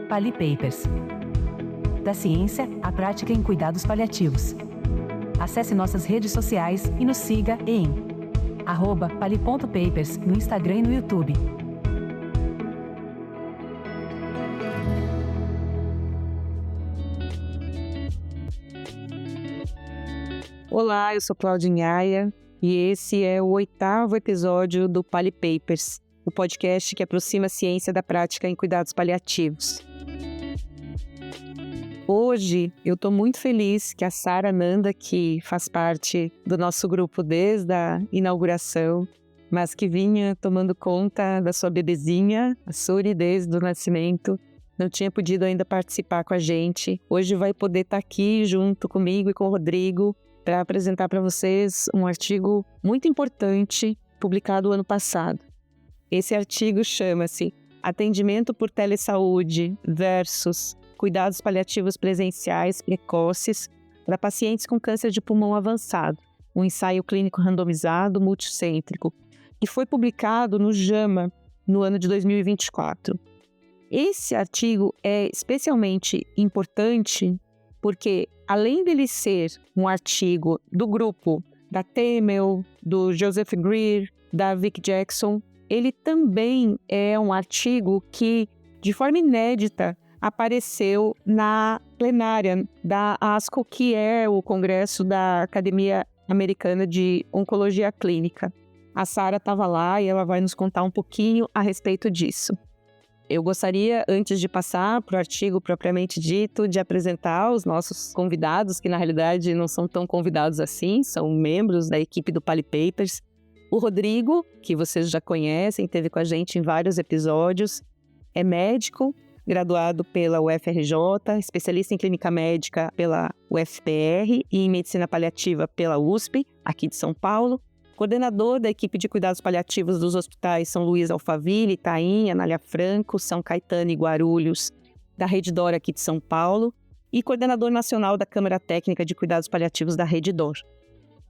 Pali Papers. Da ciência à prática em cuidados paliativos. Acesse nossas redes sociais e nos siga em @pali.papers no Instagram e no YouTube. Olá, eu sou Claudinhaia e esse é o 8º episódio do Pali Papers, o podcast que aproxima a ciência da prática em cuidados paliativos. Hoje eu estou muito feliz que a Sara Nanda, que faz parte do nosso grupo desde a inauguração, mas que vinha tomando conta da sua bebezinha, a Suri, desde o nascimento, não tinha podido ainda participar com a gente. Hoje vai poder estar aqui junto comigo e com o Rodrigo para apresentar para vocês um artigo muito importante publicado ano passado. Esse artigo chama-se Atendimento por Telesaúde versus Cuidados Paliativos Presenciais Precoces para Pacientes com Câncer de Pulmão Avançado, um ensaio clínico randomizado multicêntrico, que foi publicado no JAMA no ano de 2024. Esse artigo é especialmente importante porque, além dele ser um artigo do grupo da Temel, do Joseph Greer, da Vic Jackson, ele também é um artigo que, de forma inédita, apareceu na plenária da ASCO, que é o Congresso da Academia Americana de Oncologia Clínica. A Sara estava lá e ela vai nos contar um pouquinho a respeito disso. Eu gostaria, antes de passar para o artigo propriamente dito, de apresentar os nossos convidados, que na realidade não são tão convidados assim, são membros da equipe do Pali Papers. O Rodrigo, que vocês já conhecem, esteve com a gente em vários episódios, é médico, graduado pela UFRJ, especialista em clínica médica pela UFPR e em medicina paliativa pela USP, aqui de São Paulo, coordenador da equipe de cuidados paliativos dos hospitais São Luís Alphaville, Itaim, Anália Franco, São Caetano e Guarulhos, da Rede Dor aqui de São Paulo, e coordenador nacional da Câmara Técnica de Cuidados Paliativos da Rede Dor.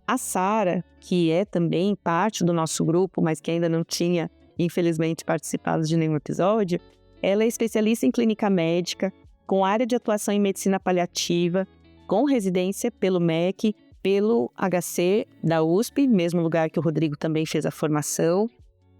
A Sara, que é também parte do nosso grupo, mas que ainda não tinha, infelizmente, participado de nenhum episódio, ela é especialista em clínica médica, com área de atuação em medicina paliativa, com residência pelo MEC, pelo HC da USP, mesmo lugar que o Rodrigo também fez a formação.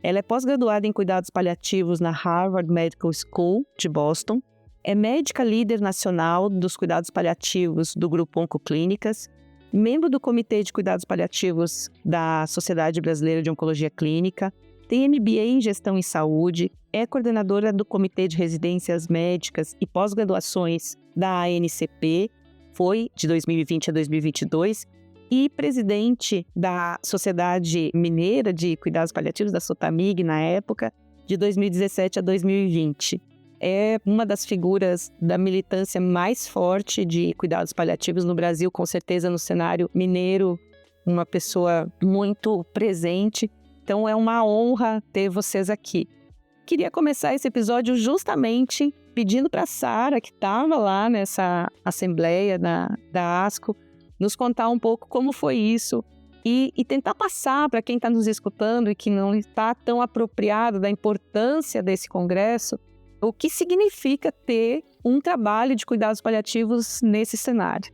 Ela é pós-graduada em cuidados paliativos na Harvard Medical School de Boston. É médica líder nacional dos cuidados paliativos do Grupo Oncoclínicas, membro do Comitê de Cuidados Paliativos da Sociedade Brasileira de Oncologia Clínica, tem MBA em Gestão em Saúde, é coordenadora do Comitê de Residências Médicas e Pós-Graduações da ANCP, foi de 2020 a 2022, e presidente da Sociedade Mineira de Cuidados Paliativos, da SOTAMIG, na época, de 2017 a 2020. É uma das figuras da militância mais forte de cuidados paliativos no Brasil, com certeza no cenário mineiro, uma pessoa muito presente. Então é uma honra ter vocês aqui. Queria começar esse episódio justamente pedindo para a Sara, que estava lá nessa assembleia da ASCO, nos contar um pouco como foi isso e tentar passar para quem está nos escutando e que não está tão apropriado da importância desse congresso, o que significa ter um trabalho de cuidados paliativos nesse cenário.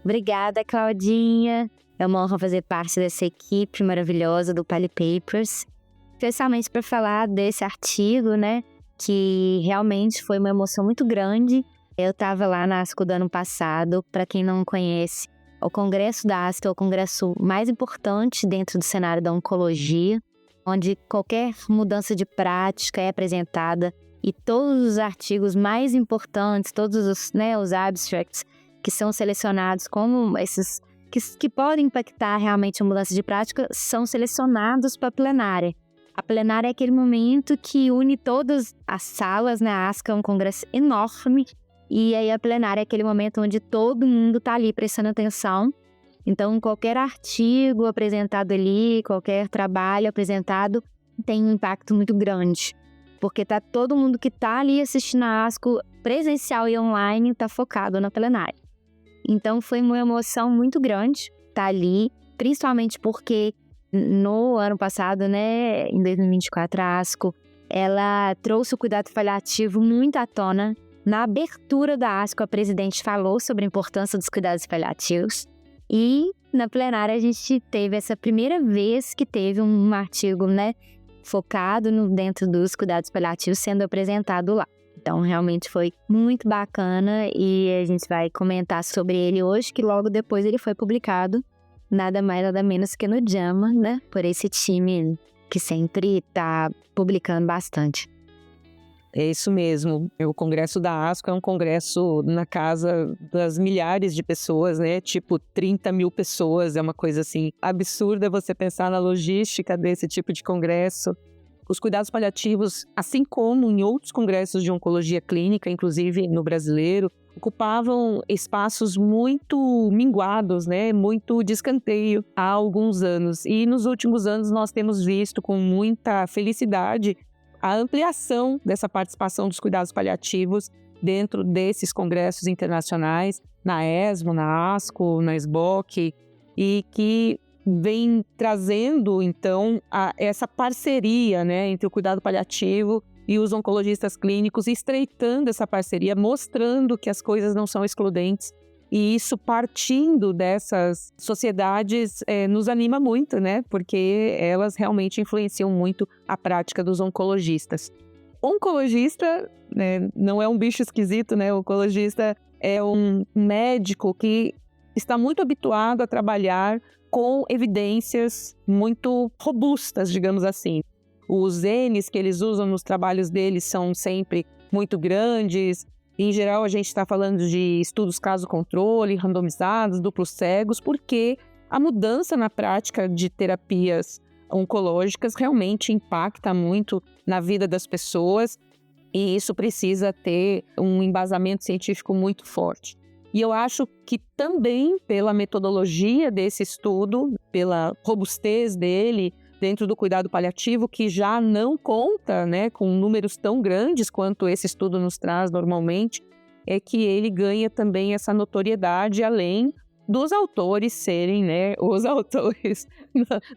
Obrigada, Claudinha. É uma honra fazer parte dessa equipe maravilhosa do Pali Papers, especialmente para falar desse artigo, né, que realmente foi uma emoção muito grande. Eu estava lá na ASCO do ano passado. Para quem não conhece, o Congresso da ASCO é o congresso mais importante dentro do cenário da oncologia, onde qualquer mudança de prática é apresentada e todos os artigos mais importantes, todos os abstracts que são selecionados como esses que podem impactar realmente a mudança de prática, são selecionados para a plenária. A plenária é aquele momento que une todas as salas, né? A ASCO é um congresso enorme, e aí a plenária é aquele momento onde todo mundo está ali prestando atenção. Então, qualquer artigo apresentado ali, qualquer trabalho apresentado, tem um impacto muito grande, porque tá todo mundo que está ali assistindo a ASCO presencial e online está focado na plenária. Então foi uma emoção muito grande estar ali, principalmente porque no ano passado, né, em 2024, a ASCO ela trouxe o cuidado paliativo muito à tona. Na abertura da ASCO, a presidente falou sobre a importância dos cuidados paliativos. E na plenária a gente teve essa primeira vez que teve um artigo, né, focado dentro dos cuidados paliativos sendo apresentado lá. Então realmente foi muito bacana e a gente vai comentar sobre ele hoje, que logo depois ele foi publicado, nada mais nada menos que no JAMA, né, por esse time que sempre está publicando bastante. É isso mesmo. O congresso da ASCO é um congresso na casa das milhares de pessoas, né? Tipo 30 mil pessoas, é uma coisa assim absurda você pensar na logística desse tipo de congresso. Os cuidados paliativos, assim como em outros congressos de oncologia clínica, inclusive no brasileiro, ocupavam espaços muito minguados, né? Muito de escanteio há alguns anos. E nos últimos anos nós temos visto com muita felicidade a ampliação dessa participação dos cuidados paliativos dentro desses congressos internacionais, na ESMO, na ASCO, na SBOC, e que vem trazendo, então, essa parceria, né, entre o cuidado paliativo e os oncologistas clínicos, estreitando essa parceria, mostrando que as coisas não são excludentes. E isso, partindo dessas sociedades, nos anima muito, né? Porque elas realmente influenciam muito a prática dos oncologistas. Oncologista, né, não é um bicho esquisito, né? O oncologista é um médico que está muito habituado a trabalhar com evidências muito robustas, digamos assim. Os N's que eles usam nos trabalhos deles são sempre muito grandes. Em geral, a gente está falando de estudos caso-controle, randomizados, duplos cegos, porque a mudança na prática de terapias oncológicas realmente impacta muito na vida das pessoas e isso precisa ter um embasamento científico muito forte. E eu acho que também pela metodologia desse estudo, pela robustez dele, dentro do cuidado paliativo, que já não conta, né, com números tão grandes quanto esse estudo nos traz normalmente, é que ele ganha também essa notoriedade, além dos autores serem, né, os autores,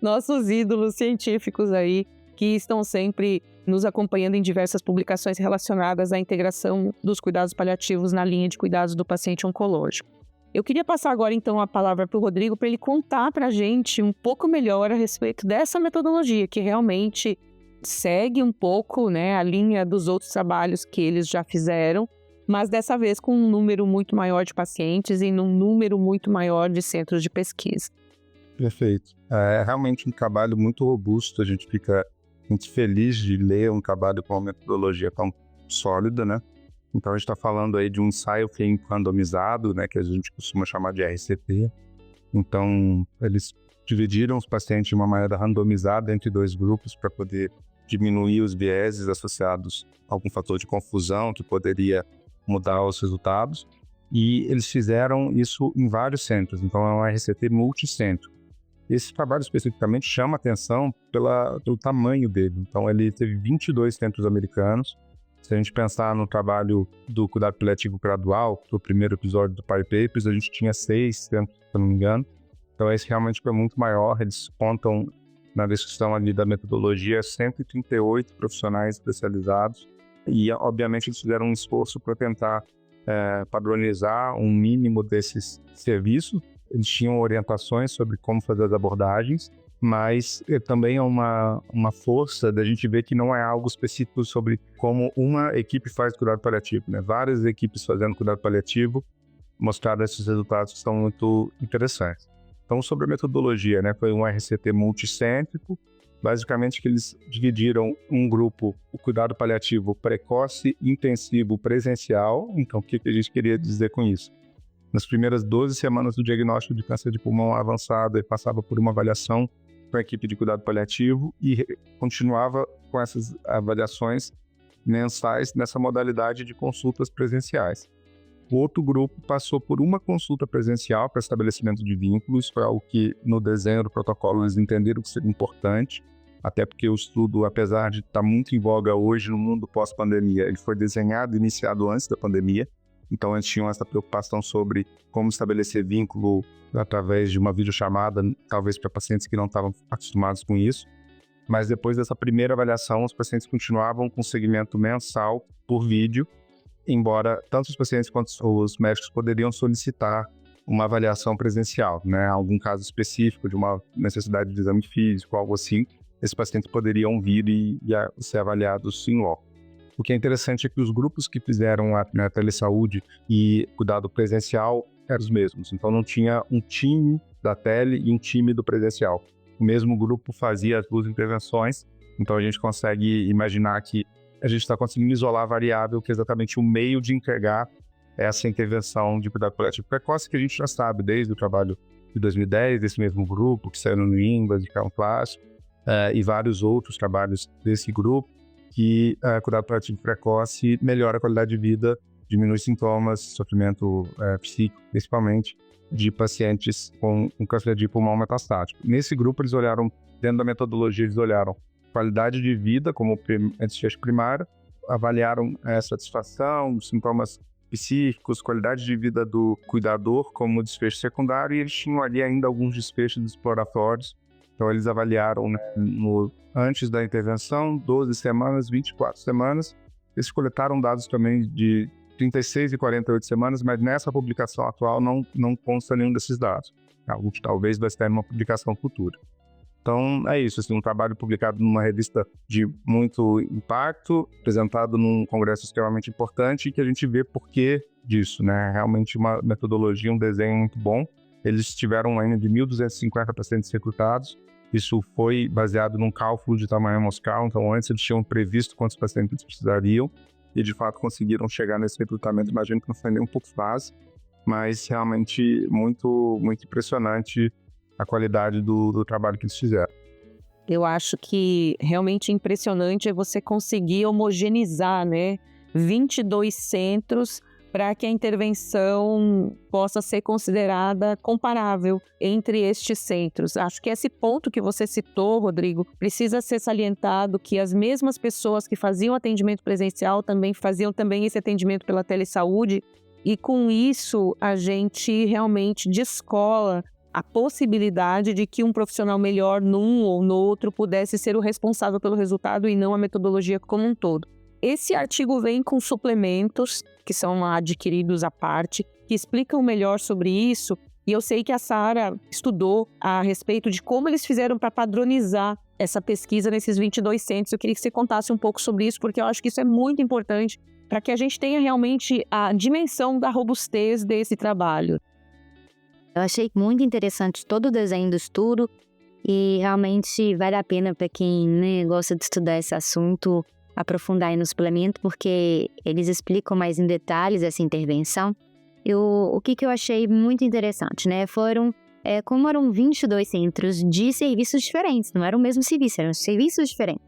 nossos ídolos científicos aí, que estão sempre nos acompanhando em diversas publicações relacionadas à integração dos cuidados paliativos na linha de cuidados do paciente oncológico. Eu queria passar agora, então, a palavra para o Rodrigo para ele contar para a gente um pouco melhor a respeito dessa metodologia, que realmente segue um pouco, né, a linha dos outros trabalhos que eles já fizeram, mas dessa vez com um número muito maior de pacientes e num número muito maior de centros de pesquisa. Perfeito. É realmente um trabalho muito robusto, a gente fica muito feliz de ler um trabalho com uma metodologia tão sólida, né? Então, a gente está falando aí de um ensaio clínico randomizado, né, que a gente costuma chamar de RCT. Então, eles dividiram os pacientes de uma maneira randomizada entre dois grupos para poder diminuir os vieses associados a algum fator de confusão que poderia mudar os resultados. E eles fizeram isso em vários centros, então é um RCT multicentro. Esse trabalho especificamente chama atenção pelo tamanho dele. Então, ele teve 22 centros americanos. Se a gente pensar no trabalho do cuidado paliativo gradual, do primeiro episódio do Pali Papers, a gente tinha 6 centros, se eu não me engano. Então, esse realmente é muito maior. Eles contam na descrição ali da metodologia 138 profissionais especializados. E, obviamente, eles fizeram um esforço para tentar padronizar um mínimo desses serviços. Eles tinham orientações sobre como fazer as abordagens, mas também é uma força da gente ver que não é algo específico sobre como uma equipe faz cuidado paliativo, né? Várias equipes fazendo cuidado paliativo mostraram esses resultados que são muito interessantes. Então, sobre a metodologia, né? Foi um RCT multicêntrico, basicamente que eles dividiram um grupo, o cuidado paliativo precoce, intensivo, presencial. Então, o que a gente queria dizer com isso? Nas primeiras 12 semanas do diagnóstico de câncer de pulmão avançado, ele passava por uma avaliação com a equipe de cuidado paliativo e continuava com essas avaliações mensais nessa modalidade de consultas presenciais. O outro grupo passou por uma consulta presencial para estabelecimento de vínculos, foi algo que no desenho do protocolo eles entenderam que seria importante, até porque o estudo, apesar de estar muito em voga hoje no mundo pós-pandemia, ele foi desenhado e iniciado antes da pandemia. Então, eles tinham essa preocupação sobre como estabelecer vínculo através de uma videochamada, talvez para pacientes que não estavam acostumados com isso. mas depois dessa primeira avaliação, os pacientes continuavam com segmento mensal por vídeo, embora tanto os pacientes quanto os médicos poderiam solicitar uma avaliação presencial, né? Algum caso específico de uma necessidade de exame físico, algo assim, esses pacientes poderiam vir e ser avaliados em loco. O que é interessante é que os grupos que fizeram a telesaúde e cuidado presencial eram os mesmos. Então não tinha um time da tele e um time do presencial. O mesmo grupo fazia as duas intervenções, então a gente consegue imaginar que a gente está conseguindo isolar a variável, que é exatamente o meio de entregar essa intervenção de cuidado paliativo precoce, que a gente já sabe desde o trabalho de 2010, desse mesmo grupo, que saiu no New England, de Crown Class, e vários outros trabalhos desse grupo, que cuidado paliativo precoce melhora a qualidade de vida, diminui sintomas, sofrimento psíquico, principalmente, de pacientes com câncer de pulmão metastático. Nesse grupo, eles olharam, dentro da metodologia, eles olharam qualidade de vida como desfecho primário, avaliaram satisfação, sintomas psíquicos, qualidade de vida do cuidador como desfecho secundário, e eles tinham ali ainda alguns desfechos exploratórios. Então, eles avaliaram, né, antes da intervenção, 12 semanas, 24 semanas. Eles coletaram dados também de 36 e 48 semanas, mas nessa publicação atual não consta nenhum desses dados. Algo que talvez vai estar em uma publicação futura. Então, é isso, assim, um trabalho publicado numa revista de muito impacto, apresentado num congresso extremamente importante, e que a gente vê por que disso, né? Realmente uma metodologia, um desenho muito bom. Eles tiveram ainda de 1.250 pacientes recrutados. Isso foi baseado num cálculo de tamanho moscal, então antes eles tinham previsto quantos pacientes eles precisariam, e de fato conseguiram chegar nesse recrutamento. Imagino que não foi nem um pouco fácil, mas realmente muito, muito impressionante a qualidade do trabalho que eles fizeram. Eu acho que realmente impressionante é você conseguir homogeneizar, né, 22 centros para que a intervenção possa ser considerada comparável entre estes centros. Acho que esse ponto que você citou, Rodrigo, precisa ser salientado, que as mesmas pessoas que faziam atendimento presencial também faziam esse atendimento pela telesaúde, e com isso a gente realmente descola a possibilidade de que um profissional melhor num ou no outro pudesse ser o responsável pelo resultado e não a metodologia como um todo. Esse artigo vem com suplementos que são adquiridos à parte, que explicam melhor sobre isso, e eu sei que a Sara estudou a respeito de como eles fizeram para padronizar essa pesquisa nesses 22 centros. Eu queria que você contasse um pouco sobre isso, porque eu acho que isso é muito importante para que a gente tenha realmente a dimensão da robustez desse trabalho. Eu achei muito interessante todo o desenho do estudo e realmente vale a pena para quem, né, gosta de estudar esse assunto aprofundar aí no suplemento, porque eles explicam mais em detalhes essa intervenção. O que eu achei muito interessante, né? Como eram 22 centros de serviços diferentes, não era o mesmo serviço, eram serviços diferentes.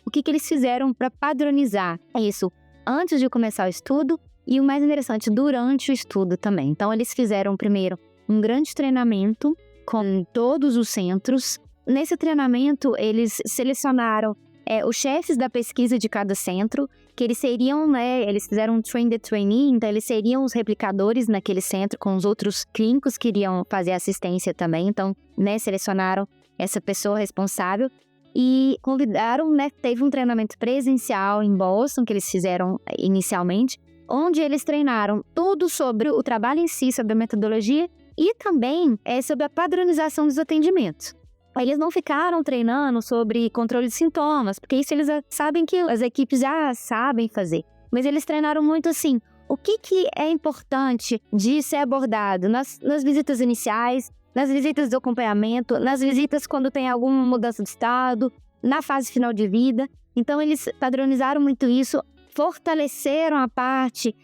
O que eles fizeram para padronizar isso antes de começar o estudo e, o mais interessante, durante o estudo também. Então, eles fizeram primeiro um grande treinamento com todos os centros. Nesse treinamento, eles selecionaram os chefes da pesquisa de cada centro, que eles seriam, né, eles fizeram um train the trainee, então eles seriam os replicadores naquele centro com os outros clínicos que iriam fazer assistência também. Então, né, selecionaram essa pessoa responsável e convidaram, né, teve um treinamento presencial em Boston, que eles fizeram inicialmente, onde eles treinaram tudo sobre o trabalho em si, sobre a metodologia e também sobre a padronização dos atendimentos. Eles não ficaram treinando sobre controle de sintomas, porque isso eles sabem que as equipes já sabem fazer. Mas eles treinaram muito assim, o que é importante de ser abordado nas visitas iniciais, nas visitas de acompanhamento, nas visitas quando tem alguma mudança de estado, na fase final de vida. Então eles padronizaram muito isso, fortaleceram a parte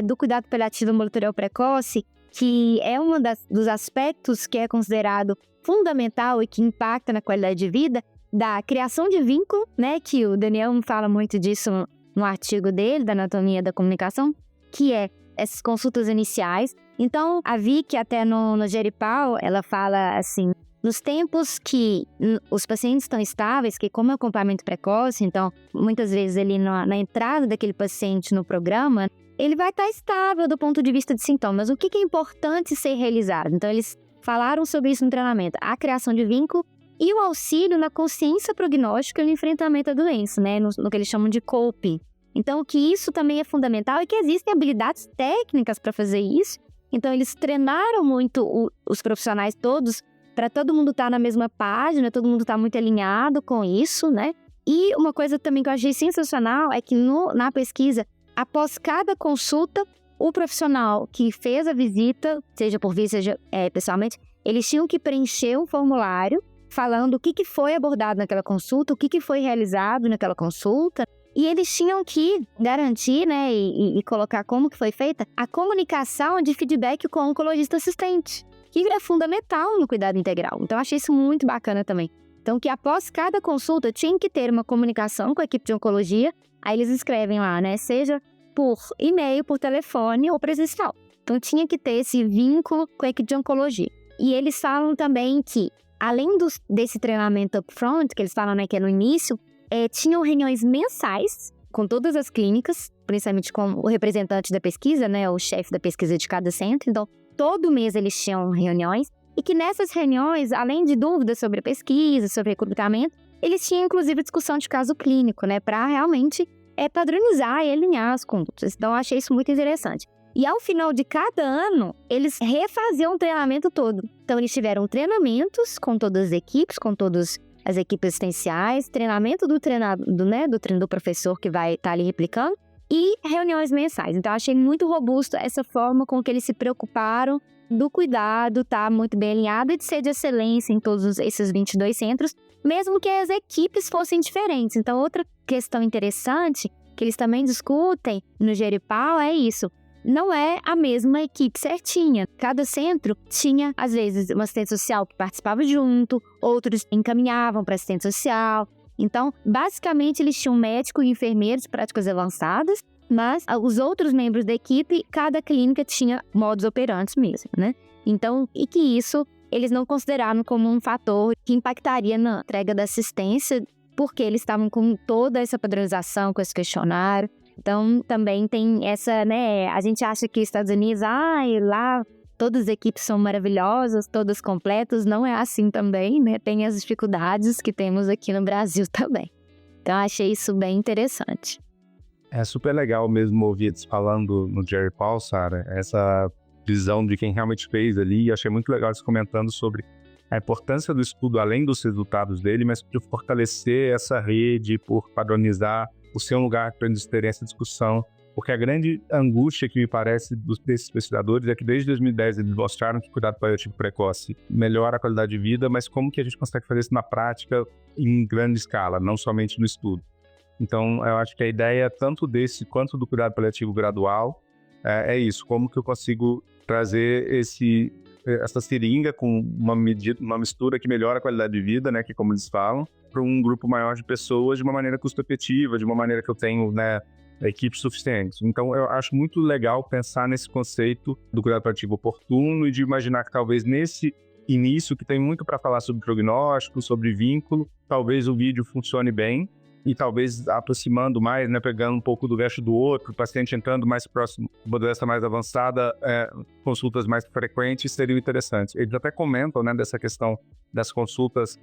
do cuidado paliativo ambulatorial precoce, que é um dos aspectos que é considerado fundamental e que impacta na qualidade de vida, da criação de vínculo, né, que o Daniel fala muito disso no artigo dele, da anatomia da comunicação, que é essas consultas iniciais. Então, a Vicky, até no Geripal, ela fala assim, nos tempos que os pacientes estão estáveis, que como é o acompanhamento precoce, então, muitas vezes ali na entrada daquele paciente no programa, ele vai estar estável do ponto de vista de sintomas. O que é importante ser realizado? Então, eles falaram sobre isso no treinamento. A criação de vínculo e o auxílio na consciência prognóstica e no enfrentamento da doença, né? No que eles chamam de coping. Então, que isso também é fundamental e que existem habilidades técnicas para fazer isso. Então, eles treinaram muito os profissionais todos para todo mundo estar na mesma página, todo mundo estar muito alinhado com isso, né? E uma coisa também que eu achei sensacional é que na pesquisa, após cada consulta, o profissional que fez a visita, seja por via, seja pessoalmente, eles tinham que preencher um formulário falando o que foi abordado naquela consulta, o que foi realizado naquela consulta. E eles tinham que garantir, né, e colocar como que foi feita a comunicação de feedback com o oncologista assistente, que é fundamental no cuidado integral. Então, eu achei isso muito bacana também. Então, que após cada consulta, tinha que ter uma comunicação com a equipe de oncologia. Aí eles escrevem lá, né, seja por e-mail, por telefone ou presencial. Então, tinha que ter esse vínculo com a equipe de oncologia. E eles falam também que, além desse treinamento upfront, que eles falam, né, que é no início, tinham reuniões mensais com todas as clínicas, principalmente com o representante da pesquisa, né, o chefe da pesquisa de cada centro. Então, todo mês eles tinham reuniões e que nessas reuniões, além de dúvidas sobre a pesquisa, sobre recrutamento, eles tinham inclusive discussão de caso clínico, né, para realmente padronizar e alinhar as condutas. Então, eu achei isso muito interessante. E ao final de cada ano, eles refaziam o treinamento todo. Então, eles tiveram treinamentos com todas as equipes, com todas as equipes assistenciais, treinamento do treinador, né, do professor que vai estar ali replicando, e reuniões mensais. Então, eu achei muito robusto essa forma com que eles se preocuparam do cuidado, tá muito bem alinhado e de ser de excelência em todos esses 22 centros, mesmo que as equipes fossem diferentes. Então, outra questão interessante que eles também discutem no Geripal é isso. Não é a mesma equipe certinha. Cada centro tinha, às vezes, uma assistente social que participava junto, outros encaminhavam para assistente social. Então, basicamente, eles tinham médico e enfermeiros de práticas avançadas, mas os outros membros da equipe, cada clínica tinha modus operantes mesmo, né? Então, e que isso eles não consideraram como um fator que impactaria na entrega da assistência, porque eles estavam com toda essa padronização, com esse questionário. Então, também tem essa, né, a gente acha que Estados Unidos, lá todas as equipes são maravilhosas, todas completas, não é assim também, né, tem as dificuldades que temos aqui no Brasil também. Então, achei isso bem interessante. É super legal mesmo ouvir eles falando no Geripal, Sara, essa visão de quem realmente fez ali, e achei muito legal eles comentando sobre a importância do estudo, além dos resultados dele, mas de fortalecer essa rede, por padronizar o seu lugar para eles terem essa discussão, porque a grande angústia que me parece desses pesquisadores é que desde 2010 eles mostraram que o cuidado paliativo precoce melhora a qualidade de vida, mas como que a gente consegue fazer isso na prática em grande escala, não somente no estudo. Então, eu acho que a ideia tanto desse quanto do cuidado paliativo gradual é isso, como que eu consigo trazer essa seringa com uma mistura que melhora a qualidade de vida, né, que como eles falam, para um grupo maior de pessoas de uma maneira custo-efetiva, de uma maneira que eu tenho, né, equipes suficientes. Então, eu acho muito legal pensar nesse conceito do cuidado paliativo oportuno e de imaginar que talvez nesse início, que tem muito para falar sobre prognóstico, sobre vínculo, talvez o vídeo funcione bem e talvez aproximando mais, né, pegando um pouco do verso do outro, o paciente entrando mais próximo, uma doença mais avançada, consultas mais frequentes seriam interessantes. Eles até comentam, né, dessa questão das consultas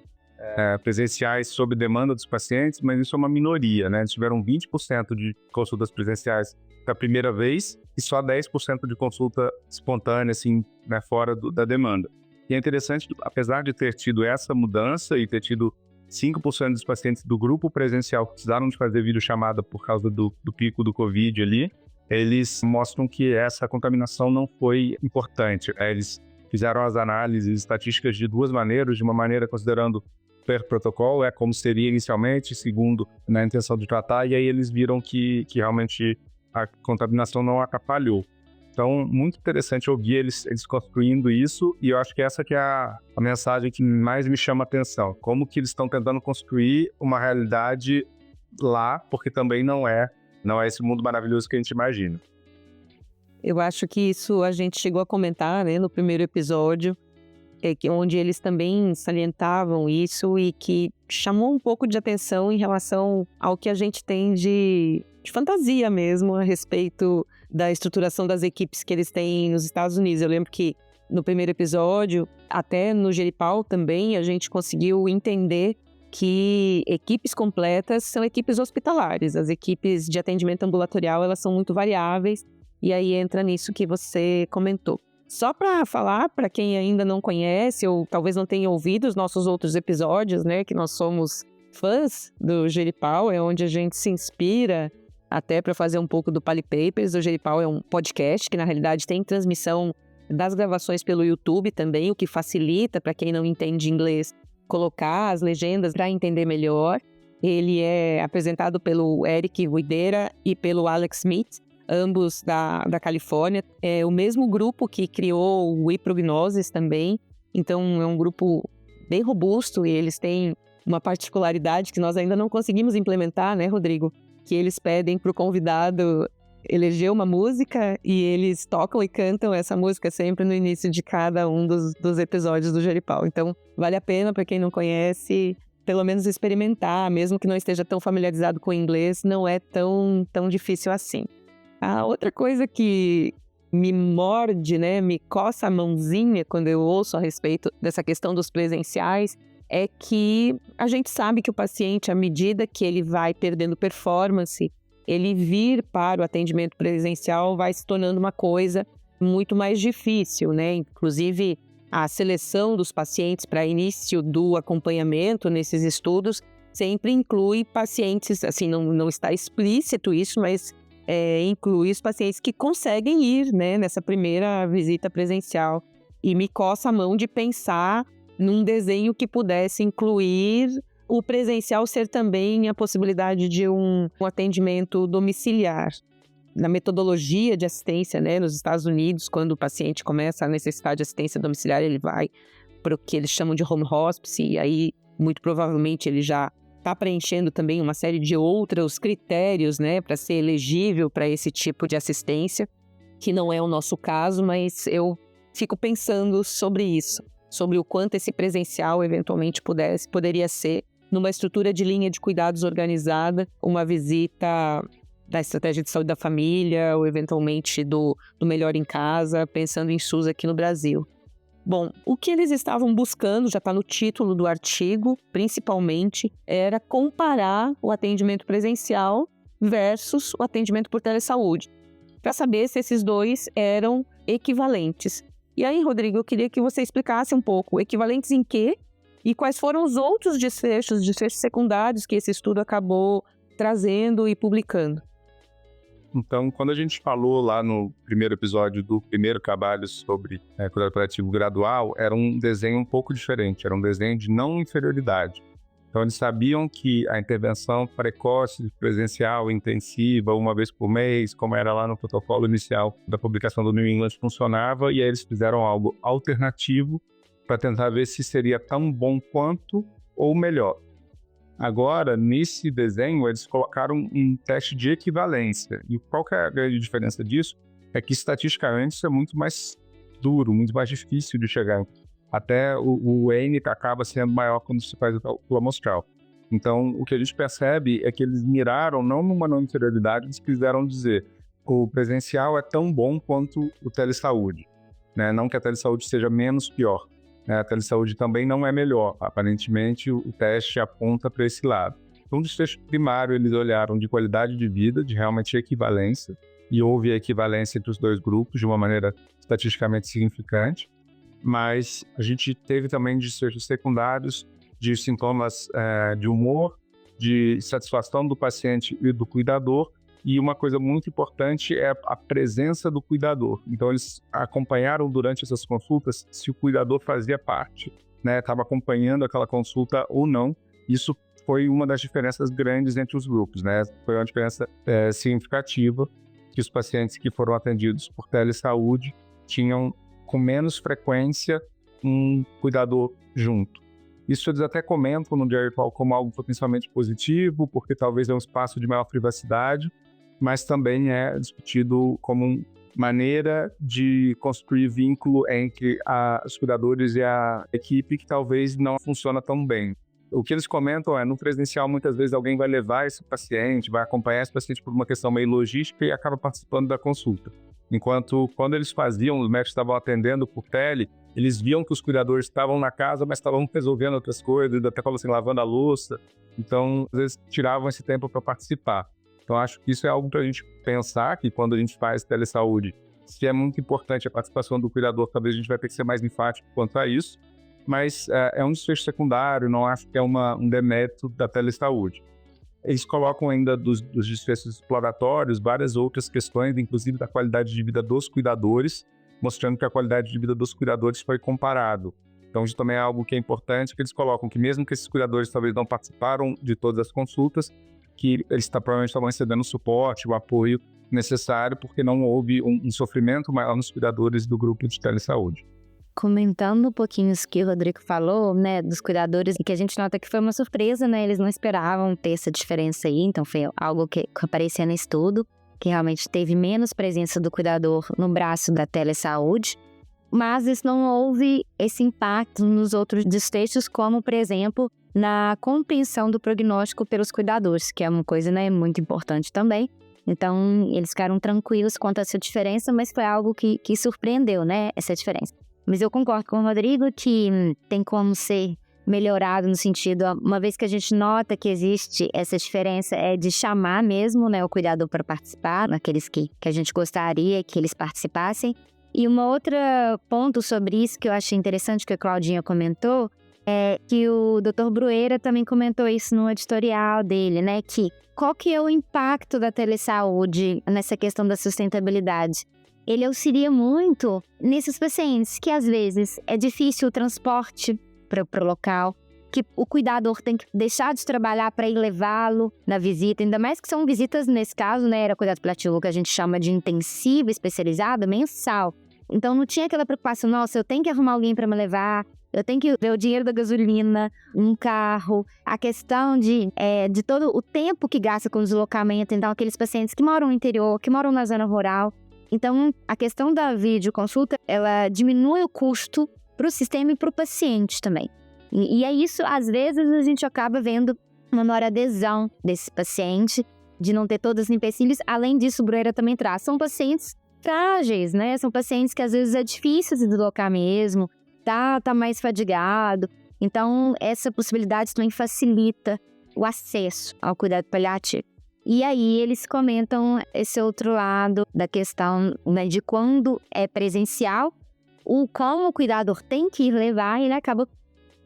presenciais sob demanda dos pacientes, mas isso é uma minoria, né? Eles tiveram 20% de consultas presenciais da primeira vez e só 10% de consulta espontânea, assim, né, fora da demanda. E é interessante, apesar de ter tido essa mudança e ter tido 5% dos pacientes do grupo presencial que precisaram de fazer videochamada por causa do pico do Covid ali, eles mostram que essa contaminação não foi importante. Eles fizeram as análises estatísticas de duas maneiras, de uma maneira considerando per protocolo, como seria inicialmente, segundo, na intenção de tratar, e aí eles viram que realmente a contaminação não atrapalhou. Então, muito interessante ouvir eles construindo isso, e eu acho que essa que é a mensagem que mais me chama a atenção. Como que eles estão tentando construir uma realidade lá, porque também não é esse mundo maravilhoso que a gente imagina. Eu acho que isso a gente chegou a comentar, né, no primeiro episódio, onde eles também salientavam isso e que chamou um pouco de atenção em relação ao que a gente tem de fantasia mesmo a respeito da estruturação das equipes que eles têm nos Estados Unidos. Eu lembro que no primeiro episódio, até no Geripal também, a gente conseguiu entender que equipes completas são equipes hospitalares. As equipes de atendimento ambulatorial, elas são muito variáveis, e aí entra nisso que você comentou. Só para falar, para quem ainda não conhece ou talvez não tenha ouvido os nossos outros episódios, né, que nós somos fãs do Geripal, é onde a gente se inspira até para fazer um pouco do Pali Papers. O Geripal é um podcast que, na realidade, tem transmissão das gravações pelo YouTube também, o que facilita para quem não entende inglês colocar as legendas para entender melhor. Ele é apresentado pelo Eric Ruidera e pelo Alex Smith, ambos da Califórnia. É o mesmo grupo que criou o ePrognosis também, então é um grupo bem robusto, e eles têm uma particularidade que nós ainda não conseguimos implementar, né, Rodrigo? Que eles pedem para o convidado eleger uma música e eles tocam e cantam essa música sempre no início de cada um dos episódios do Geripal. Então, vale a pena para quem não conhece, pelo menos experimentar, mesmo que não esteja tão familiarizado com o inglês, não é tão difícil assim. A outra coisa que me morde, né, me coça a mãozinha quando eu ouço a respeito dessa questão dos presenciais, é que a gente sabe que o paciente, à medida que ele vai perdendo performance, ele vir para o atendimento presencial vai se tornando uma coisa muito mais difícil, né? Inclusive, a seleção dos pacientes para início do acompanhamento nesses estudos sempre inclui pacientes, assim, não está explícito isso, mas inclui os pacientes que conseguem ir, né, nessa primeira visita presencial. E me coça a mão de pensar num desenho que pudesse incluir o presencial ser também a possibilidade de um atendimento domiciliar. Na metodologia de assistência, né, nos Estados Unidos, quando o paciente começa a necessitar de assistência domiciliar, ele vai para o que eles chamam de home hospice, e aí, muito provavelmente, ele já está preenchendo também uma série de outros critérios, né, para ser elegível para esse tipo de assistência, que não é o nosso caso, mas eu fico pensando sobre isso, sobre o quanto esse presencial eventualmente poderia ser numa estrutura de linha de cuidados organizada, uma visita da estratégia de saúde da família ou eventualmente do Melhor em Casa, pensando em SUS aqui no Brasil. Bom, o que eles estavam buscando, já está no título do artigo, principalmente, era comparar o atendimento presencial versus o atendimento por telesaúde, para saber se esses dois eram equivalentes. E aí, Rodrigo, eu queria que você explicasse um pouco, equivalentes em quê? E quais foram os outros desfechos secundários que esse estudo acabou trazendo e publicando? Então, quando a gente falou lá no primeiro episódio do primeiro trabalho sobre cuidado paliativo gradual, era um desenho um pouco diferente, era um desenho de não inferioridade. Então, eles sabiam que a intervenção precoce, presencial, intensiva, uma vez por mês, como era lá no protocolo inicial da publicação do New England, funcionava, e aí eles fizeram algo alternativo para tentar ver se seria tão bom quanto ou melhor. Agora, nesse desenho, eles colocaram um teste de equivalência. E qual que é a grande diferença disso? É que, estatisticamente, isso é muito mais duro, muito mais difícil de chegar. Até o N acaba sendo maior quando se faz o cálculo amostral. Então, o que a gente percebe é que eles miraram não numa não inferioridade, eles quiseram dizer o presencial é tão bom quanto o telesaúde, né? Não que a telesaúde seja menos pior. A telesaúde também não é melhor. Aparentemente, o teste aponta para esse lado. Então, no desfecho primário, eles olharam de qualidade de vida, de realmente equivalência, e houve a equivalência entre os dois grupos de uma maneira estatisticamente significante, mas a gente teve também desfechos secundários de sintomas de humor, de satisfação do paciente e do cuidador, e uma coisa muito importante é a presença do cuidador. Então, eles acompanharam durante essas consultas se o cuidador fazia parte, né? Estava acompanhando aquela consulta ou não. Isso foi uma das diferenças grandes entre os grupos, né? Foi uma diferença significativa, que os pacientes que foram atendidos por telesaúde tinham com menos frequência um cuidador junto. Isso eles até comentam no Geripal como algo potencialmente positivo, porque talvez é um espaço de maior privacidade, mas também é discutido como maneira de construir vínculo entre os cuidadores e a equipe que talvez não funciona tão bem. O que eles comentam no presencial, muitas vezes alguém vai levar esse paciente, vai acompanhar esse paciente por uma questão meio logística e acaba participando da consulta. Enquanto, quando eles faziam, os médicos estavam atendendo por tele, eles viam que os cuidadores estavam na casa, mas estavam resolvendo outras coisas, até como assim, lavando a louça. Então, às vezes, tiravam esse tempo para participar. Então, acho que isso é algo para a gente pensar, que quando a gente faz telesaúde, se é muito importante a participação do cuidador, talvez a gente vai ter que ser mais enfático quanto a isso, mas é um desfecho secundário, não acho que é um demérito da telesaúde. Eles colocam ainda dos desfechos exploratórios várias outras questões, inclusive da qualidade de vida dos cuidadores, mostrando que a qualidade de vida dos cuidadores foi comparado. Então, isso também é algo que é importante, que eles colocam que mesmo que esses cuidadores talvez não participaram de todas as consultas, que eles provavelmente estavam recebendo o suporte, o apoio necessário, porque não houve um sofrimento maior nos cuidadores do grupo de telesaúde. Comentando um pouquinho isso que o Rodrigo falou, né, dos cuidadores, e que a gente nota que foi uma surpresa, né, eles não esperavam ter essa diferença aí, então foi algo que aparecia no estudo, que realmente teve menos presença do cuidador no braço da telesaúde, mas isso não houve esse impacto nos outros desfechos, como, por exemplo, na compreensão do prognóstico pelos cuidadores, que é uma coisa, né, muito importante também. Então, eles ficaram tranquilos quanto a essa diferença, mas foi algo que surpreendeu, né, essa diferença. Mas eu concordo com o Rodrigo que tem como ser melhorado no sentido, uma vez que a gente nota que existe essa diferença, é de chamar mesmo, né, o cuidador para participar, aqueles que a gente gostaria que eles participassem. E um outro ponto sobre isso que eu achei interessante, que a Claudinha comentou, é que o Dr. Brueira também comentou isso no editorial dele, né, que qual que é o impacto da telesaúde nessa questão da sustentabilidade? Ele auxilia muito nesses pacientes que, às vezes, é difícil o transporte para o local, que o cuidador tem que deixar de trabalhar para ir levá-lo na visita, ainda mais que são visitas, nesse caso, né, era cuidado paliativo que a gente chama de intensivo especializado, mensal. Então, não tinha aquela preocupação, nossa, eu tenho que arrumar alguém para me levar, eu tenho que ver o dinheiro da gasolina, um carro, a questão de todo o tempo que gasta com deslocamento, então, aqueles pacientes que moram no interior, que moram na zona rural. Então, a questão da videoconsulta, ela diminui o custo para o sistema e para o paciente também. E é isso, às vezes, a gente acaba vendo uma maior adesão desse paciente, de não ter todos os empecilhos. Além disso, o Brueira também traz, são pacientes frágeis, né? São pacientes que, às vezes, é difícil se deslocar mesmo, tá mais fadigado. Então, essa possibilidade também facilita o acesso ao cuidado paliativo. E aí eles comentam esse outro lado da questão, né, de quando é presencial, como o cuidador tem que ir levar, ele acaba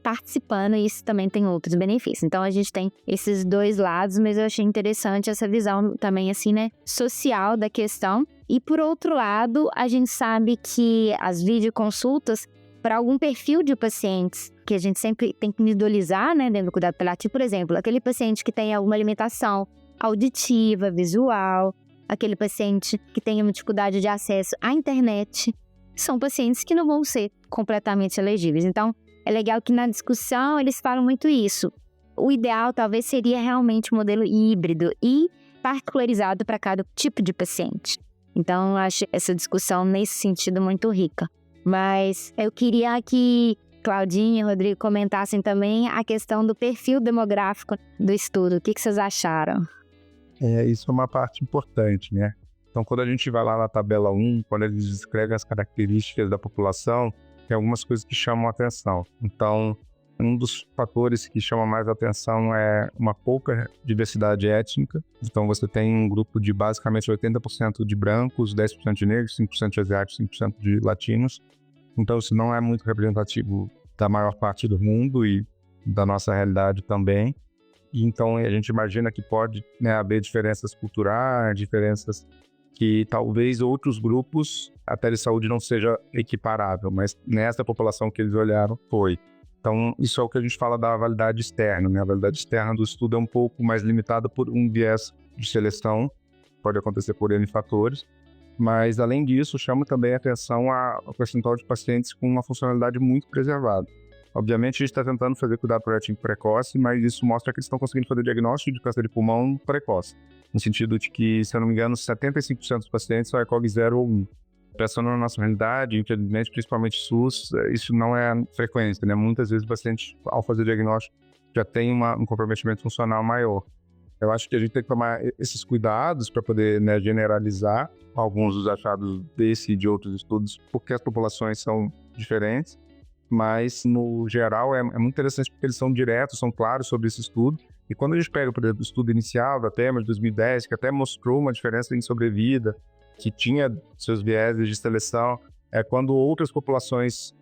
participando e isso também tem outros benefícios. Então a gente tem esses dois lados, mas eu achei interessante essa visão também assim, né, social da questão. E por outro lado, a gente sabe que as videoconsultas, para algum perfil de pacientes que a gente sempre tem que individualizar, né, dentro do cuidado paliativo, por exemplo, aquele paciente que tem alguma limitação auditiva, visual, aquele paciente que tem uma dificuldade de acesso à internet, são pacientes que não vão ser completamente elegíveis. Então, é legal que na discussão eles falam muito isso. O ideal talvez seria realmente um modelo híbrido e particularizado para cada tipo de paciente. Então, eu acho essa discussão nesse sentido muito rica. Mas eu queria que Claudinha e Rodrigo comentassem também a questão do perfil demográfico do estudo. O que vocês acharam? Isso é uma parte importante, né? Então, quando a gente vai lá na tabela 1, quando eles descrevem as características da população, tem algumas coisas que chamam a atenção. Então, um dos fatores que chama mais atenção é uma pouca diversidade étnica. Então, você tem um grupo de basicamente 80% de brancos, 10% de negros, 5% de asiáticos, 5% de latinos. Então, isso não é muito representativo da maior parte do mundo e da nossa realidade também. E então, a gente imagina que pode, né, haver diferenças culturais, diferenças que talvez outros grupos, a telesaúde não seja equiparável, mas nessa população que eles olharam foi. Então, isso é o que a gente fala da validade externa, né? A validade externa do estudo é um pouco mais limitada por um viés de seleção, pode acontecer por N fatores, mas além disso, chama também a atenção ao percentual de pacientes com uma funcionalidade muito preservada. Obviamente, a gente está tentando fazer cuidado paliativo precoce, mas isso mostra que eles estão conseguindo fazer diagnóstico de câncer de pulmão precoce. No sentido de que, se eu não me engano, 75% dos pacientes são ECOG 0 ou 1. Pensando na nossa realidade, infelizmente, principalmente SUS, isso não é frequência, né? Muitas vezes o paciente, ao fazer diagnóstico, já tem um comprometimento funcional maior. Eu acho que a gente tem que tomar esses cuidados para poder, né, generalizar alguns dos achados desse e de outros estudos, porque as populações são diferentes, mas no geral é muito interessante porque eles são diretos, são claros sobre esse estudo. E quando a gente pega, por exemplo, o estudo inicial da Tema de 2010, que até mostrou uma diferença em sobrevida, que tinha seus vieses de seleção, quando outras populações,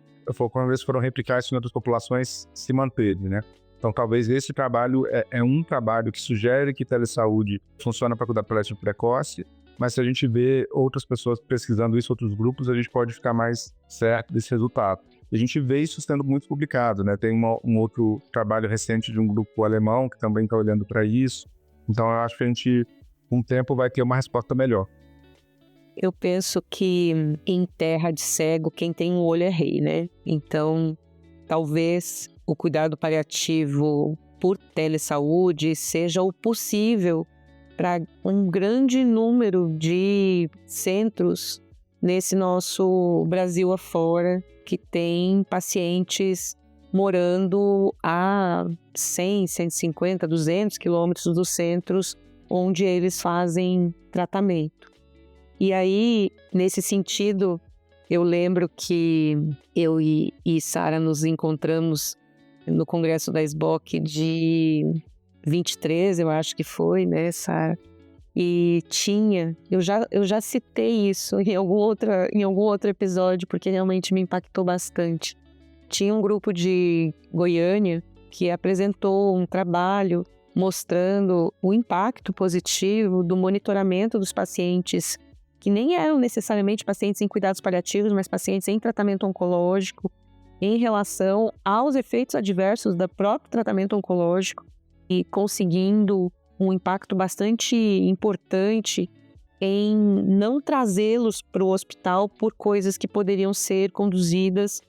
quando eles foram replicar isso em outras populações, se manteve, né? Então, talvez esse trabalho é um trabalho que sugere que telesaúde funciona para cuidar paliativo precoce, mas se a gente vê outras pessoas pesquisando isso, outros grupos, a gente pode ficar mais certo desse resultado. E a gente vê isso sendo muito publicado, né? Tem um outro trabalho recente de um grupo alemão que também está olhando para isso. Então, eu acho que a gente, com o tempo, vai ter uma resposta melhor. Eu penso que em terra de cego, quem tem um olho é rei, né? Então, talvez o cuidado paliativo por telesaúde seja o possível para um grande número de centros nesse nosso Brasil afora, que tem pacientes morando a 100, 150, 200 quilômetros dos centros onde eles fazem tratamento. E aí, nesse sentido, eu lembro que eu e Sara nos encontramos no congresso da SBOC de 23, eu acho que foi, né, Sara? E eu já citei isso em algum outro episódio, porque realmente me impactou bastante. Tinha um grupo de Goiânia que apresentou um trabalho mostrando o impacto positivo do monitoramento dos pacientes que nem eram necessariamente pacientes em cuidados paliativos, mas pacientes em tratamento oncológico, em relação aos efeitos adversos do próprio tratamento oncológico e conseguindo um impacto bastante importante em não trazê-los para o hospital por coisas que poderiam ser conduzidas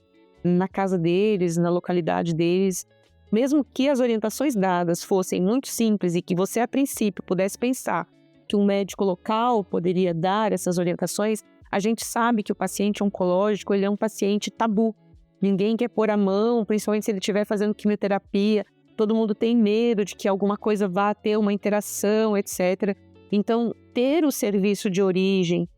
na casa deles, na localidade deles. Mesmo que as orientações dadas fossem muito simples e que você, a princípio, pudesse pensar que um médico local poderia dar essas orientações, a gente sabe que o paciente oncológico ele é um paciente tabu. Ninguém quer pôr a mão, principalmente se ele estiver fazendo quimioterapia. Todo mundo tem medo de que alguma coisa vá ter uma interação, etc. Então, ter o serviço de origem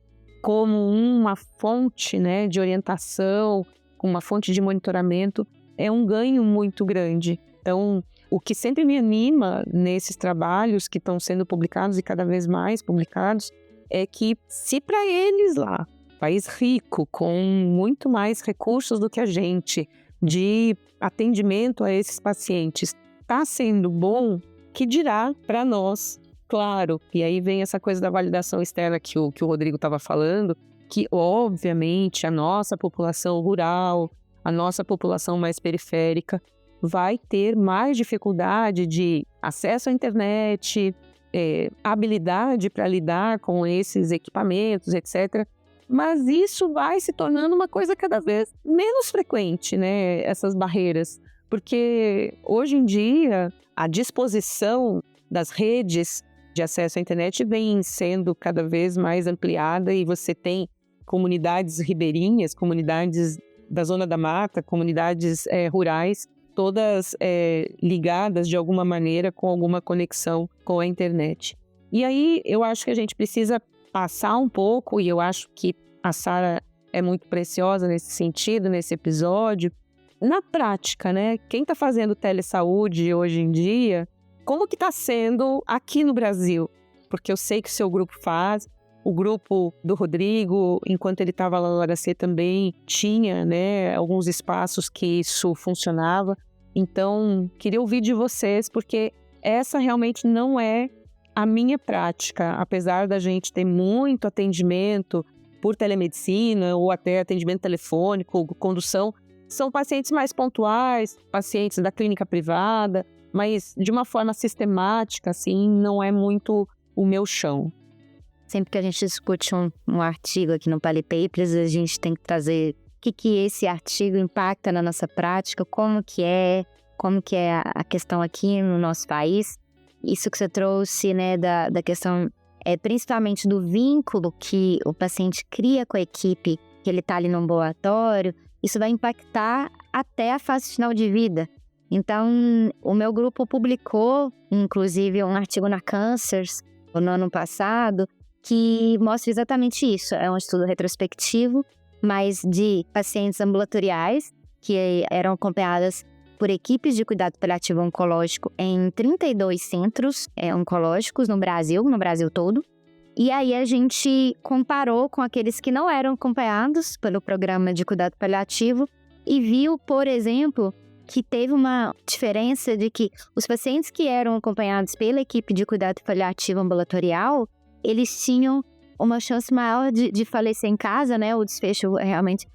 como uma fonte, né, de orientação, uma fonte de monitoramento, é um ganho muito grande. Então, o que sempre me anima nesses trabalhos que estão sendo publicados e cada vez mais publicados é que, se para eles lá, país rico, com muito mais recursos do que a gente, de atendimento a esses pacientes, está sendo bom, que dirá para nós, claro. E aí vem essa coisa da validação externa que o Rodrigo estava falando, que obviamente a nossa população rural, a nossa população mais periférica, vai ter mais dificuldade de acesso à internet, habilidade para lidar com esses equipamentos, etc. Mas isso vai se tornando uma coisa cada vez menos frequente, né? Essas barreiras. Porque hoje em dia a disposição das redes de acesso à internet vem sendo cada vez mais ampliada e você tem comunidades ribeirinhas, comunidades da Zona da Mata, comunidades rurais, todas ligadas de alguma maneira com alguma conexão com a internet. E aí eu acho que a gente precisa passar um pouco, e eu acho que a Sara é muito preciosa nesse sentido, nesse episódio, na prática, né? Quem está fazendo telesaúde hoje em dia, como que está sendo aqui no Brasil? Porque eu sei que o seu grupo faz, o grupo do Rodrigo, enquanto ele estava lá no HC também tinha, né, alguns espaços que isso funcionava. Então, queria ouvir de vocês, porque essa realmente não é a minha prática, apesar da gente ter muito atendimento por telemedicina ou até atendimento telefônico, condução, são pacientes mais pontuais, pacientes da clínica privada, mas de uma forma sistemática, assim, não é muito o meu chão. Sempre que a gente discute um artigo aqui no Palipapers, a gente tem que trazer o que esse artigo impacta na nossa prática, como que é a questão aqui no nosso país. Isso que você trouxe, né, da questão, principalmente do vínculo que o paciente cria com a equipe, que ele está ali no ambulatório, isso vai impactar até a fase final de vida. Então, o meu grupo publicou, inclusive, um artigo na Cancers, no ano passado, que mostra exatamente isso. É um estudo retrospectivo, mas de pacientes ambulatoriais, que eram acompanhadas por equipes de cuidado paliativo oncológico em 32 centros oncológicos no Brasil todo. E aí a gente comparou com aqueles que não eram acompanhados pelo programa de cuidado paliativo e viu, por exemplo, que teve uma diferença de que os pacientes que eram acompanhados pela equipe de cuidado paliativo ambulatorial, eles tinham uma chance maior de falecer em casa, né? O desfecho realmente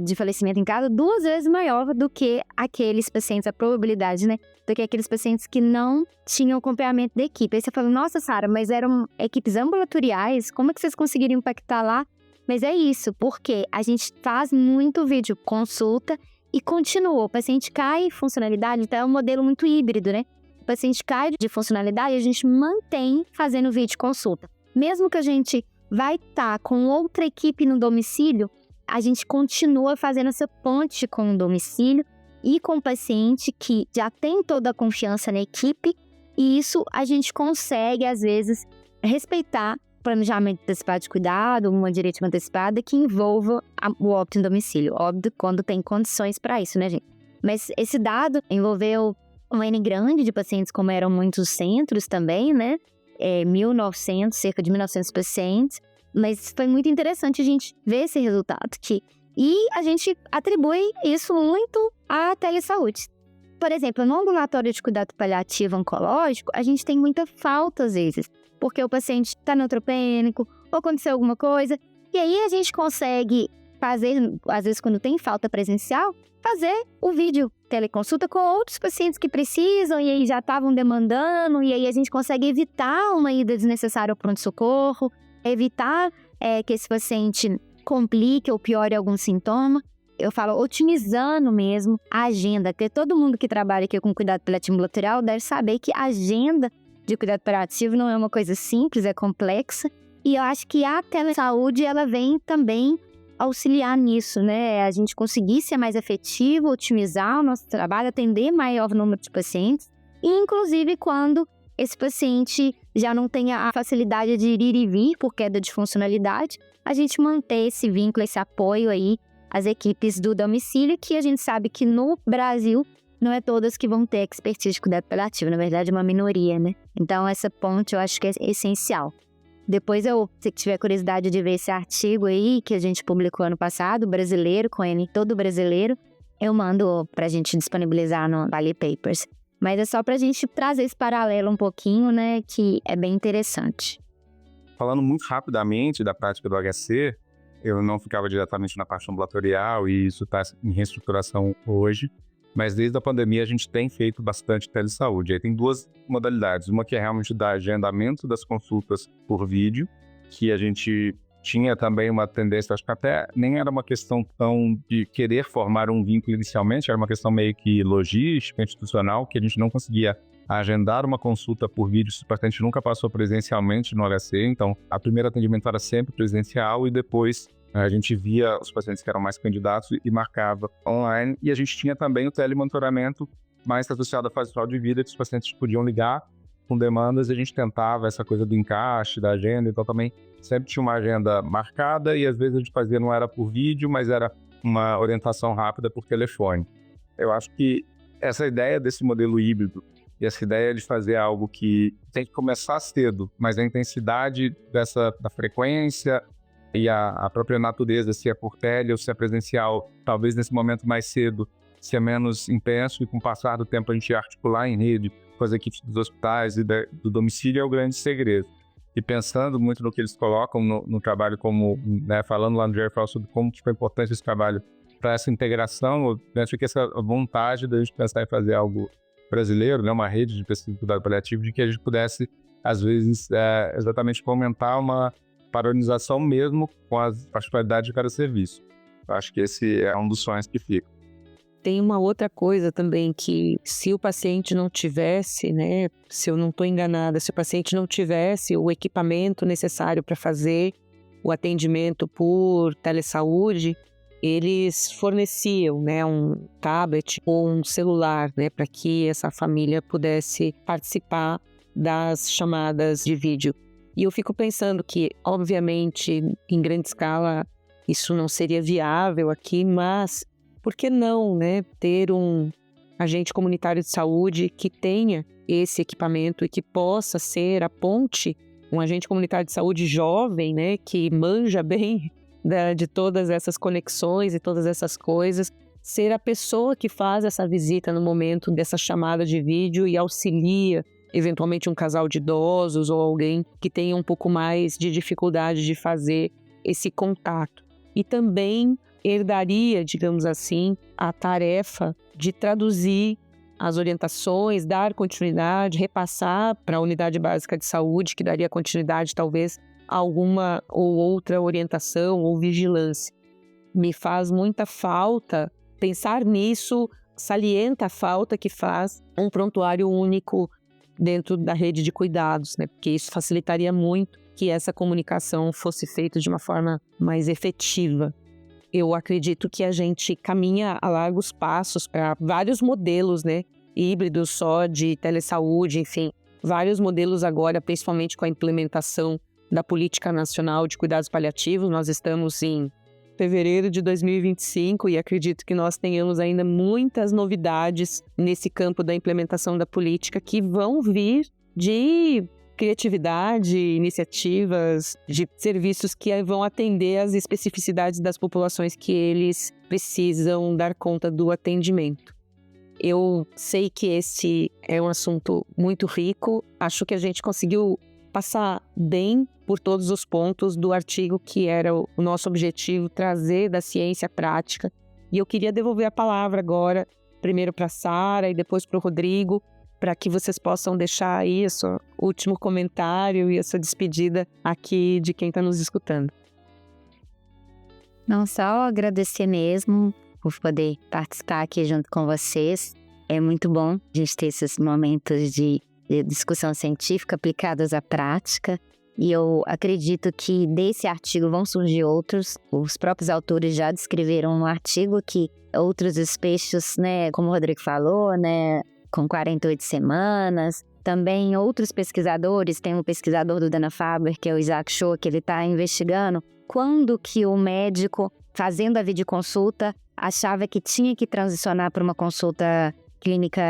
de falecimento em casa 2 vezes maior do que aqueles pacientes, a probabilidade, né? Do que aqueles pacientes que não tinham acompanhamento da equipe. Aí você fala, nossa, Sara, mas eram equipes ambulatoriais, como é que vocês conseguiriam impactar lá? Mas é isso, porque a gente faz muito vídeo consulta e continuou. O paciente cai em funcionalidade, então é um modelo muito híbrido, né? O paciente cai de funcionalidade e a gente mantém fazendo vídeo consulta. Mesmo que a gente vai estar com outra equipe no domicílio, a gente continua fazendo essa ponte com o domicílio e com o paciente que já tem toda a confiança na equipe, e isso a gente consegue, às vezes, respeitar o planejamento antecipado de cuidado, uma diretiva antecipada que envolva o óbito em domicílio. Óbvio, quando tem condições para isso, né, gente? Mas esse dado envolveu um N grande de pacientes, como eram muitos centros também, né? 1.900, cerca de 1.900 pacientes. Mas foi muito interessante a gente ver esse resultado. E a gente atribui isso muito à telesaúde. Por exemplo, no ambulatório de cuidado paliativo oncológico, a gente tem muita falta às vezes, porque o paciente está neutropênico ou aconteceu alguma coisa. E aí a gente consegue fazer, às vezes quando tem falta presencial, fazer o vídeo teleconsulta com outros pacientes que precisam e aí já estavam demandando. E aí a gente consegue evitar uma ida desnecessária ao pronto-socorro, evitar que esse paciente complique ou piore algum sintoma. Eu falo otimizando mesmo a agenda, porque todo mundo que trabalha aqui com cuidado paliativo ambulatorial deve saber que a agenda de cuidado paliativo não é uma coisa simples, é complexa. E eu acho que a telesaúde, ela vem também auxiliar nisso, né? A gente conseguir ser mais efetivo, otimizar o nosso trabalho, atender maior número de pacientes. E, inclusive, quando esse paciente já não tem a facilidade de ir e vir por queda de funcionalidade, a gente manter esse vínculo, esse apoio aí às equipes do domicílio, que a gente sabe que no Brasil não é todas que vão ter expertise de cuidado paliativo, na verdade é uma minoria, né? Então essa ponte eu acho que é essencial. Depois se tiver curiosidade de ver esse artigo aí que a gente publicou ano passado, brasileiro, com ele todo brasileiro, eu mando pra gente disponibilizar no Vale Papers. Mas é só pra gente trazer esse paralelo um pouquinho, né, que é bem interessante. Falando muito rapidamente da prática do HC, eu não ficava diretamente na parte ambulatorial e isso está em reestruturação hoje, mas desde a pandemia a gente tem feito bastante telesaúde. Aí tem 2 modalidades, uma que é realmente dar agendamento das consultas por vídeo, que a gente tinha também uma tendência, acho que até nem era uma questão tão de querer formar um vínculo inicialmente, era uma questão meio que logística, institucional, que a gente não conseguia agendar uma consulta por vídeo se o paciente nunca passou presencialmente no HC. Então, a primeira atendimento era sempre presencial e depois a gente via os pacientes que eram mais candidatos e marcava online. E a gente tinha também o telemonitoramento mais associado à fase final de vida, que os pacientes podiam ligar com demandas e a gente tentava essa coisa do encaixe, da agenda. Então, também sempre tinha uma agenda marcada e às vezes a gente fazia, não era por vídeo, mas era uma orientação rápida por telefone. Eu acho que essa ideia desse modelo híbrido e essa ideia de fazer algo que tem que começar cedo, mas a intensidade da frequência e a própria natureza, se é por tele ou se é presencial, talvez nesse momento mais cedo, se é menos intenso e com o passar do tempo a gente articular em rede com as equipes dos hospitais e do domicílio é o grande segredo. E pensando muito no que eles colocam no trabalho, como, né, falando lá no GRFL sobre como foi importante esse trabalho para essa integração, eu acho que essa vontade da gente pensar em fazer algo brasileiro, né, uma rede de pesquisa de cuidado paliativo, de que a gente pudesse, às vezes, exatamente fomentar uma padronização mesmo com as particularidades de cada serviço. Eu acho que esse é um dos sonhos que fica. Tem uma outra coisa também, que se o paciente não tivesse, né, se eu não estou enganada, se o paciente não tivesse o equipamento necessário para fazer o atendimento por telesaúde, eles forneciam, né, um tablet ou um celular, né, para que essa família pudesse participar das chamadas de vídeo. E eu fico pensando que, obviamente, em grande escala, isso não seria viável aqui, mas por que não, né, ter um agente comunitário de saúde que tenha esse equipamento e que possa ser a ponte, um agente comunitário de saúde jovem, né, que manja bem de todas essas conexões e todas essas coisas, ser a pessoa que faz essa visita no momento dessa chamada de vídeo e auxilia, eventualmente, um casal de idosos ou alguém que tenha um pouco mais de dificuldade de fazer esse contato. E também herdaria, digamos assim, a tarefa de traduzir as orientações, dar continuidade, repassar para a unidade básica de saúde, que daria continuidade, talvez, a alguma ou outra orientação ou vigilância. Me faz muita falta pensar nisso, salienta a falta que faz um prontuário único dentro da rede de cuidados, né? Porque isso facilitaria muito que essa comunicação fosse feita de uma forma mais efetiva. Eu acredito que a gente caminha a largos passos para vários modelos, né, híbridos só de telesaúde, enfim, vários modelos agora, principalmente com a implementação da Política Nacional de Cuidados Paliativos. Nós estamos em fevereiro de 2025 e acredito que nós tenhamos ainda muitas novidades nesse campo da implementação da política que vão vir de criatividade, iniciativas, de serviços que vão atender às especificidades das populações que eles precisam dar conta do atendimento. Eu sei que esse é um assunto muito rico, acho que a gente conseguiu passar bem por todos os pontos do artigo que era o nosso objetivo, trazer da ciência prática. E eu queria devolver a palavra agora, primeiro para a Sara e depois para o Rodrigo, para que vocês possam deixar aí o seu último comentário e a sua despedida aqui de quem está nos escutando. Não, só agradecer mesmo por poder participar aqui junto com vocês. É muito bom a gente ter esses momentos de discussão científica aplicados à prática. E eu acredito que desse artigo vão surgir outros. Os próprios autores já descreveram no artigo que outros despechos, né, como o Rodrigo falou, né, com 48 semanas. Também outros pesquisadores, tem um pesquisador do Dana-Farber, que é o Isaac Cho, que ele está investigando quando que o médico, fazendo a videoconsulta, achava que tinha que transicionar para uma consulta clínica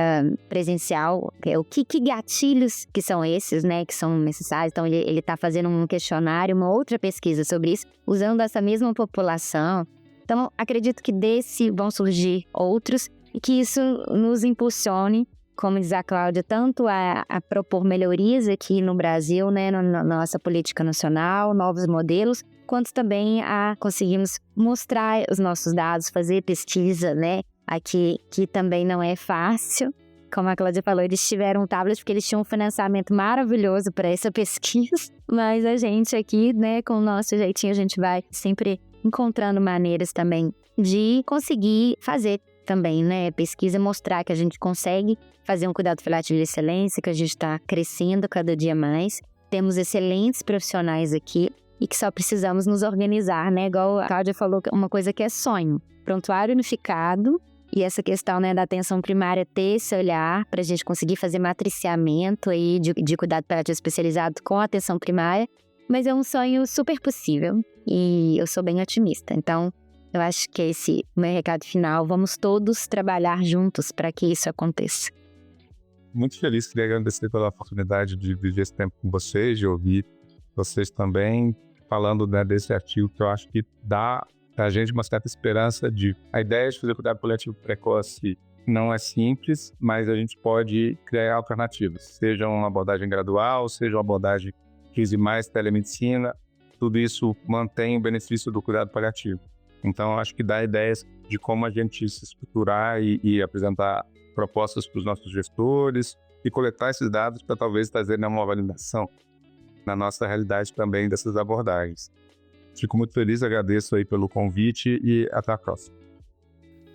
presencial. O que gatilhos que são esses, né, que são necessários. Então, ele está fazendo um questionário, uma outra pesquisa sobre isso, usando essa mesma população. Então, acredito que desse vão surgir outros e que isso nos impulsione, como diz a Cláudia, tanto a propor melhorias aqui no Brasil, né, na nossa política nacional, novos modelos, quanto também a conseguirmos mostrar os nossos dados, fazer pesquisa, né, aqui, que também não é fácil. Como a Cláudia falou, eles tiveram um tablet porque eles tinham um financiamento maravilhoso para essa pesquisa, mas a gente aqui, né, com o nosso jeitinho, a gente vai sempre encontrando maneiras também de conseguir fazer também, né, pesquisa, mostrar que a gente consegue fazer um cuidado paliativo de excelência, que a gente está crescendo cada dia mais. Temos excelentes profissionais aqui e que só precisamos nos organizar, né, igual a Cláudia falou, uma coisa que é sonho. Prontuário unificado e essa questão, né, da atenção primária, ter esse olhar para a gente conseguir fazer matriciamento aí de cuidado paliativo especializado com a atenção primária, mas é um sonho super possível e eu sou bem otimista. Então, eu acho que esse é o meu recado final. Vamos todos trabalhar juntos para que isso aconteça. Muito feliz, queria agradecer pela oportunidade de viver esse tempo com vocês, de ouvir vocês também falando, né, desse artigo que eu acho que dá a gente uma certa esperança de... A ideia de fazer cuidado paliativo precoce não é simples, mas a gente pode criar alternativas, seja uma abordagem gradual, seja uma abordagem que use mais telemedicina, tudo isso mantém o benefício do cuidado paliativo. Então, acho que dá ideias de como a gente se estruturar e apresentar propostas para os nossos gestores e coletar esses dados para talvez trazer uma validação na nossa realidade também dessas abordagens. Fico muito feliz, agradeço aí pelo convite e até a próxima.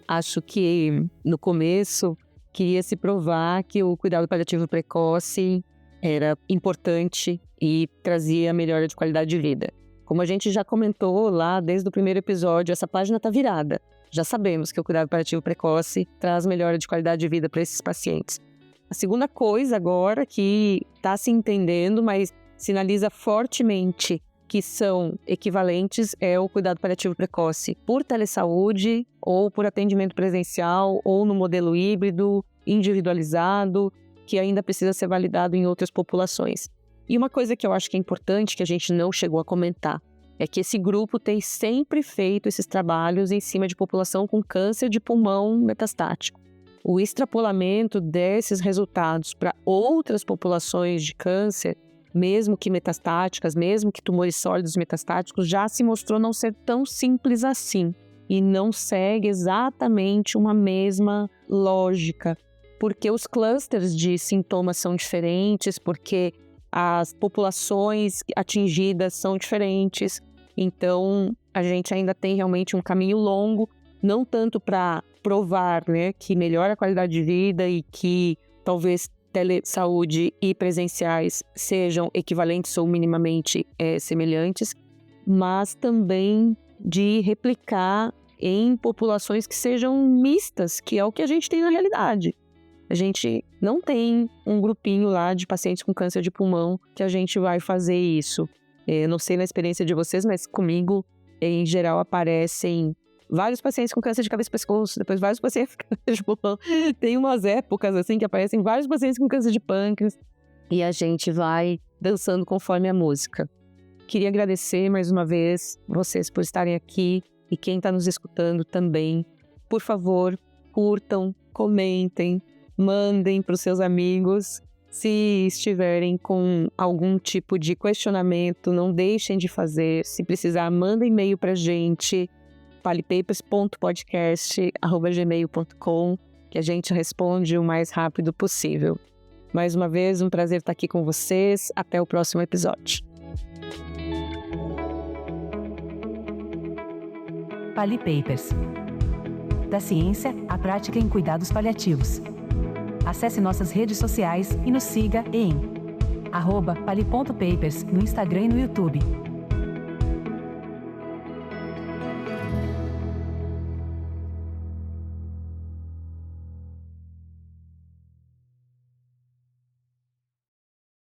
Acho que no começo queria se provar que o cuidado paliativo precoce era importante e trazia melhora de qualidade de vida. Como a gente já comentou lá desde o primeiro episódio, essa página está virada. Já sabemos que o cuidado paliativo precoce traz melhora de qualidade de vida para esses pacientes. A segunda coisa agora que está se entendendo, mas sinaliza fortemente que são equivalentes, é o cuidado paliativo precoce por telesaúde ou por atendimento presencial ou no modelo híbrido, individualizado, que ainda precisa ser validado em outras populações. E uma coisa que eu acho que é importante, que a gente não chegou a comentar, é que esse grupo tem sempre feito esses trabalhos em cima de população com câncer de pulmão metastático. O extrapolamento desses resultados para outras populações de câncer, mesmo que metastáticas, mesmo que tumores sólidos metastáticos, já se mostrou não ser tão simples assim e não segue exatamente uma mesma lógica, porque os clusters de sintomas são diferentes, porque as populações atingidas são diferentes. Então, a gente ainda tem realmente um caminho longo, não tanto para provar, né, que melhora a qualidade de vida e que talvez telesaúde e presenciais sejam equivalentes ou minimamente semelhantes, mas também de replicar em populações que sejam mistas, que é o que a gente tem na realidade. A gente não tem um grupinho lá de pacientes com câncer de pulmão que a gente vai fazer isso. Eu não sei na experiência de vocês, mas comigo, em geral, aparecem vários pacientes com câncer de cabeça e pescoço, depois vários pacientes com câncer de pulmão. Tem umas épocas assim que aparecem vários pacientes com câncer de pâncreas e a gente vai dançando conforme a música. Queria agradecer mais uma vez vocês por estarem aqui e quem está nos escutando também. Por favor, curtam, comentem, mandem para os seus amigos. Se estiverem com algum tipo de questionamento, não deixem de fazer. Se precisar, manda e-mail para a gente, palypapers.podcast@gmail.com, que a gente responde o mais rápido possível. Mais uma vez, um prazer estar aqui com vocês. Até o próximo episódio. PaliPapers. Da ciência à prática em cuidados paliativos. Acesse nossas redes sociais e nos siga em @pali.papers no Instagram e no YouTube.